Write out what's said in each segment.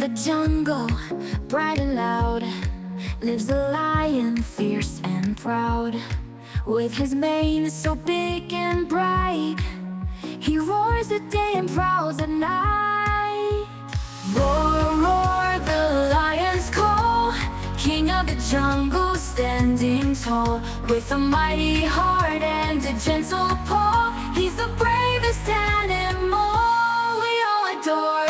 the jungle, bright and loud, lives a lion, fierce and proud. With his mane so big and bright, he roars at day and prowls at night. Roar, roar, the lion's call, king of the jungle, standing tall. With a mighty heart and a gentle paw, he's the bravest animal we all adore.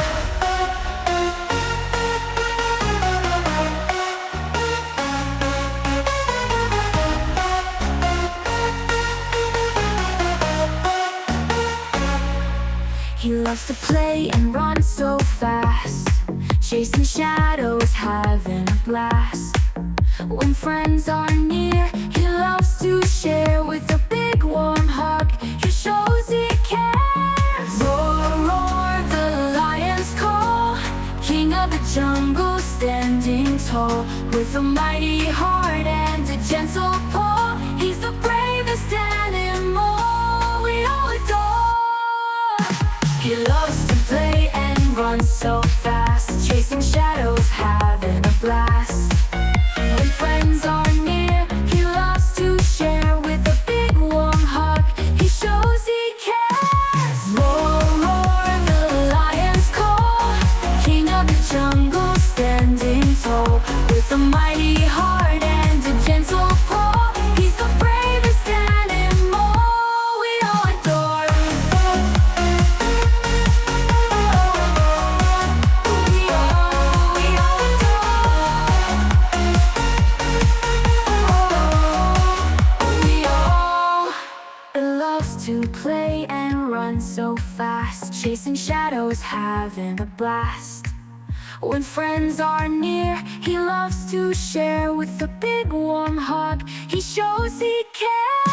He loves to play and run so fast, chasing shadows, having a blast. When friends are near, he loves to share. With a big warm hug, he shows he cares. Roar, roar, the lion's call, king of the jungle, standing tall. With a mighty heart and a gentle paw, he's the bravest animal we all adore. He loves to play and run so fast, chasing shadows, having a blast. When friends are near, he loves to share. With a big warm hug, he shows he cares. Roar, roar, the lion's call, king of the jungle, standing tall. With a mighty heart and a gentle paw, he's the bravest animal we all adore. To play and run so fast, chasing shadows, having a blast. When friends are near, he loves to share. With a big warm hug, he shows he cares.